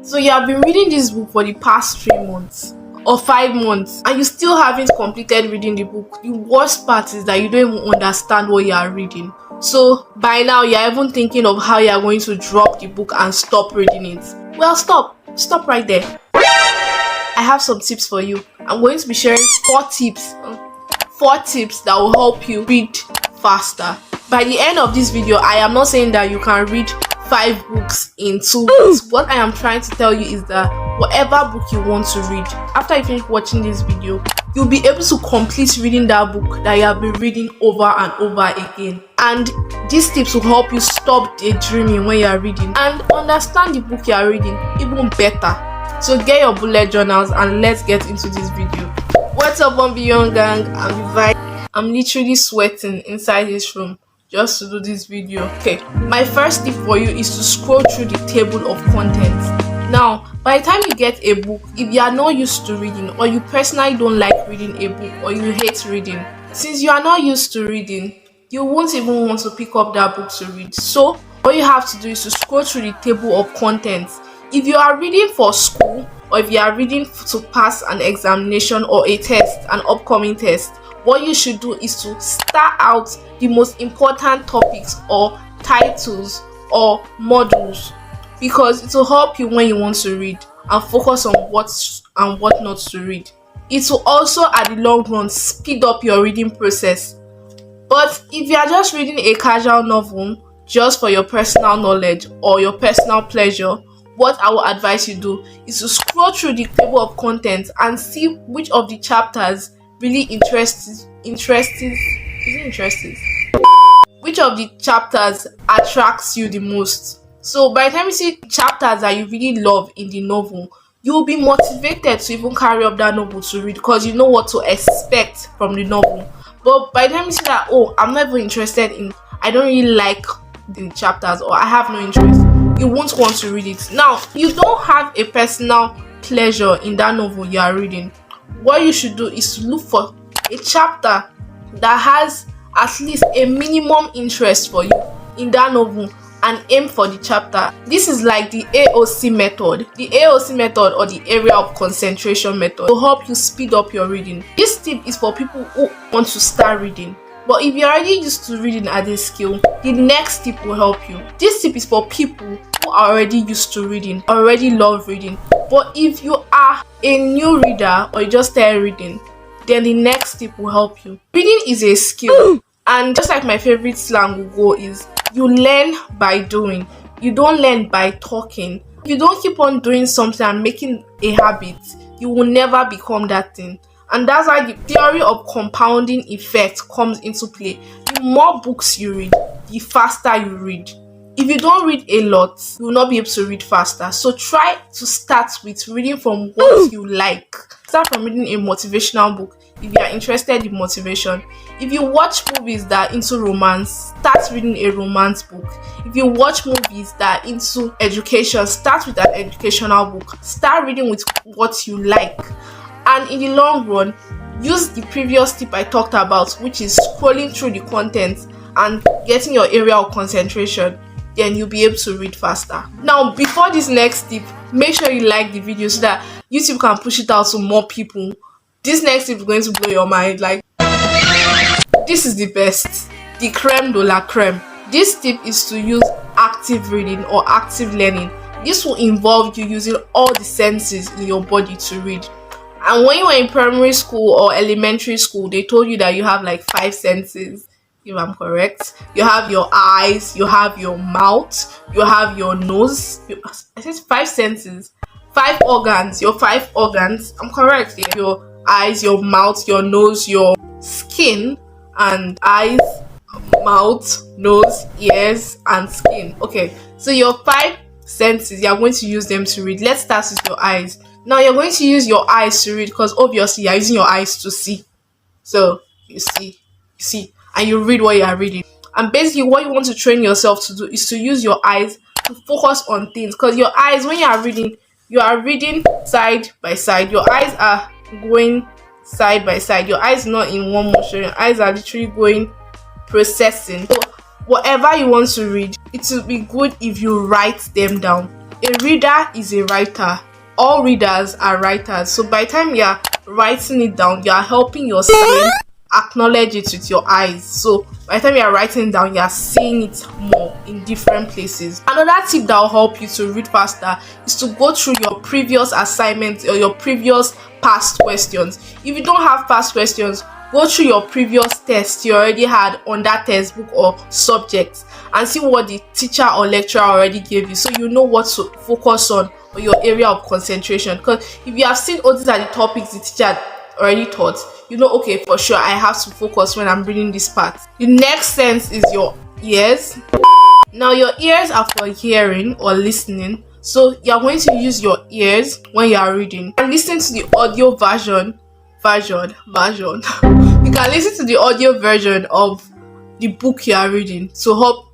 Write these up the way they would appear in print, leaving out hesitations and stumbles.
So you have been reading this book for the past 3 months or 5 months and you still haven't completed reading the book. The worst part is that you don't even understand what you are reading. So by now you are even thinking of how you are going to drop the book and stop reading it. Well, stop right there. I have some tips for you. I'm going to be sharing 4 tips that will help you read faster. By the end of this video, I am not saying that you can read 5 books in 2 weeks. What I am trying to tell you is that whatever book you want to read, after you finish watching this video, you'll be able to complete reading that book that you have been reading over and over again. And these tips will help you stop daydreaming when you are reading and understand the book you are reading even better. So get your bullet journals and let's get into this video. What's up, on Beyond Gang? I'm Divine. I'm literally sweating inside this room just to do this video. Okay, my first tip for you is to scroll through the table of contents. Now, by the time you get a book, if you are not used to reading, or you personally don't like reading a book, or you hate reading, since you are not used to reading, you won't even want to pick up that book to read. So all you have to do is to scroll through the table of contents. If you are reading for school, or if you are reading to pass an examination or a test, an upcoming test, what you should do is to start out the most important topics or titles or modules, because it will help you when you want to read and focus on what and what not to read. It will also, at the long run, speed up your reading process. But if you are just reading a casual novel just for your personal knowledge or your personal pleasure, what I will advise you do is to scroll through the table of contents and see which of the chapters really interests. Which of the chapters attracts you the most. So by the time you see chapters that you really love in the novel, you will be motivated to even carry up that novel to read, because you know what to expect from the novel. But by the time you see that, oh, I'm not even interested in, I don't really like the chapters, or I have no interest, you won't want to read it. Now, you don't have a personal pleasure in that novel you are reading. What you should do is to look for a chapter that has at least a minimum interest for you in that novel and aim for the chapter. This is like the AOC method. The AOC method, or the area of concentration method, will help you speed up your reading. This tip is for people who want to start reading. But if you're already used to reading at this skill, the next tip will help you. This tip is for people who are already used to reading, already love reading. But if you are a new reader or you just started reading, then the next tip will help you. Reading is a skill, and just like my favorite slang will go is, you learn by doing. You don't learn by talking. If you don't keep on doing something and making a habit, you will never become that thing. And that's why the theory of compounding effect comes into play. The more books you read, the faster you read. If you don't read a lot, you will not be able to read faster. So try to start with reading from what you like. Start from reading a motivational book if you are interested in motivation. If you watch movies that are into romance, start reading a romance book. If you watch movies that are into education, start with an educational book. Start reading with what you like. And in the long run, use the previous tip I talked about, which is scrolling through the content and getting your area of concentration. Then you'll be able to read faster. Now, before this next tip, make sure you like the video so that YouTube can push it out to more people. This next tip is going to blow your mind. Like, this is the best, the creme de la creme. This tip is to use active reading or active learning. This will involve you using all the senses in your body to read. And when you were in primary school or elementary school, they told you that you have like 5 senses. If I'm correct, you have your eyes, you have your mouth, you have your nose. I said 5 senses, 5 organs. Your 5 organs. I'm correct. Yeah. Your eyes, your mouth, your nose, your skin, and eyes, mouth, nose, ears, and skin. Okay, so your 5 senses, you're going to use them to read. Let's start with your eyes. Now you're going to use your eyes to read, because obviously you're using your eyes to see. So you see, and you read what you are reading. And basically what you want to train yourself to do is to use your eyes to focus on things, because your eyes, when you are reading side by side. Your eyes are going side by side. Your eyes are not in one motion. Your eyes are literally going, processing. So whatever you want to read, it will be good if you write them down. A reader is a writer. All readers are writers. So by the time you're writing it down, you're helping your skin acknowledge it with your eyes. So by the time you're writing it down, you're seeing it more in different places. Another tip that will help you to read faster is to go through your previous assignments or your previous past questions. If you don't have past questions, go through your previous tests you already had on that textbook or subject and see what the teacher or lecturer already gave you, so you know what to focus on or your area of concentration. Because if you have seen all these are the topics the teacher already taught, you know, okay, for sure I have to focus when I'm reading this part. The next sense is your ears. Now your ears are for hearing or listening, so you're going to use your ears when you are reading and listen to the audio version. You can listen to the audio version of the book you are reading to help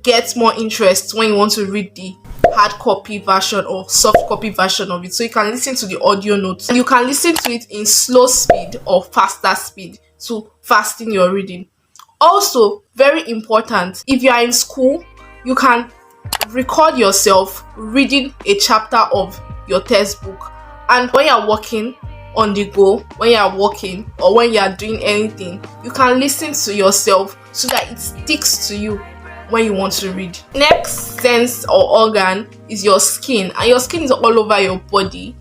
get more interest when you want to read the hard copy version or soft copy version of it. So you can listen to the audio notes and you can listen to it in slow speed or faster speed to fasten your reading. Also, very important, if you are in school, you can record yourself reading a chapter of your textbook, and when you're walking on the go, when you're walking or when you're doing anything, you can listen to yourself so that it sticks to you when you want to read. Next sense or organ is your skin, and your skin is all over your body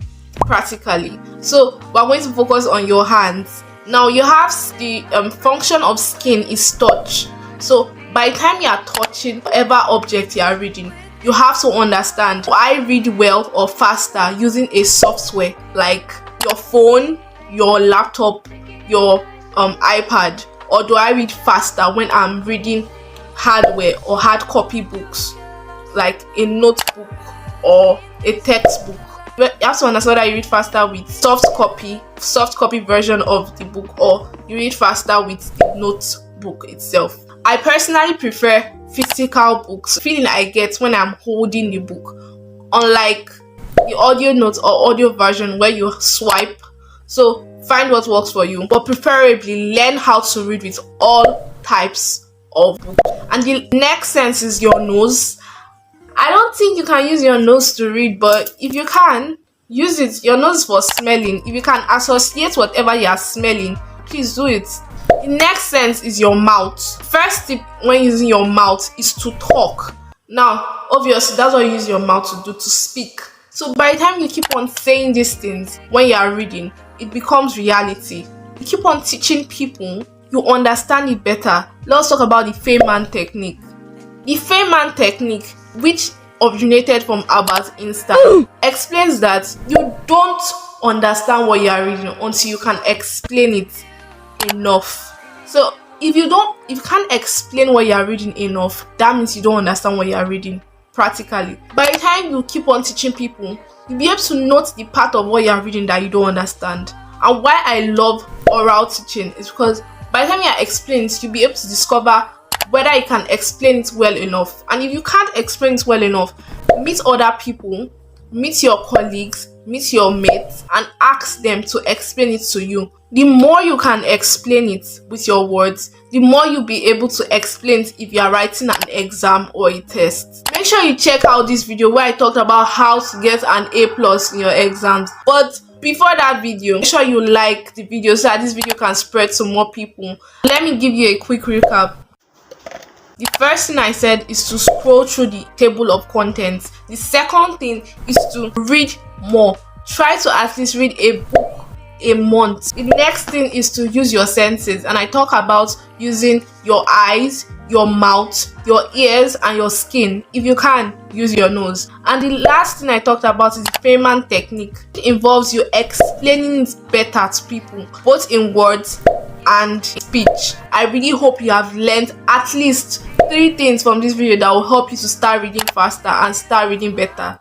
practically. So we're going to focus on your hands. Now you have the function of skin is touch. So by the time you are touching whatever object you are reading, you have to understand, do I read well or faster using a software like your phone, your laptop, your iPad, or do I read faster when I'm reading hardware or hard copy books like a notebook or a textbook? You have to understand that you read faster with soft copy version of the book, or you read faster with the notebook itself. I personally prefer physical books, the feeling I get when I'm holding the book, unlike the audio notes or audio version where you swipe. So find what works for you, but preferably learn how to read with all types of books. And the next sense is your nose. I don't think you can use your nose to read, but if you can, use it. Your nose is for smelling. If you can associate whatever you are smelling, please do it. The next sense is your mouth. First tip when using your mouth is to talk. Now, obviously, that's what you use your mouth to do, to speak. So by the time you keep on saying these things when you are reading, it becomes reality. You keep on teaching people, you understand it better. Let's talk about the Feynman Technique. The Feynman Technique, which originated from Albert Einstein, explains that you don't understand what you are reading until you can explain it enough. So if you can't explain what you are reading enough, that means you don't understand what you are reading practically. By the time you keep on teaching people, you'll be able to note the part of what you are reading that you don't understand. And why I love oral teaching is because by the time you are explaining, you'll be able to discover whether you can explain it well enough. And if you can't explain it well enough, meet other people, meet your colleagues, meet your mates, and ask them to explain it to you. The more you can explain it with your words, the more you'll be able to explain it if you are writing an exam or a test. Make sure you check out this video where I talked about how to get an A+ in your exams. But before that video, make sure you like the video so that this video can spread to more people. Let me give you a quick recap. The first thing I said is to scroll through the table of contents. The second thing is to read more. Try to at least read a book a month. The next thing is to use your senses, and I talk about using your eyes, your mouth, your ears, and your skin. If you can, use your nose. And the last thing I talked about is the Feynman Technique. It involves you explaining it better to people, both in words and speech. I really hope you have learned at least 3 things from this video that will help you to start reading faster and start reading better.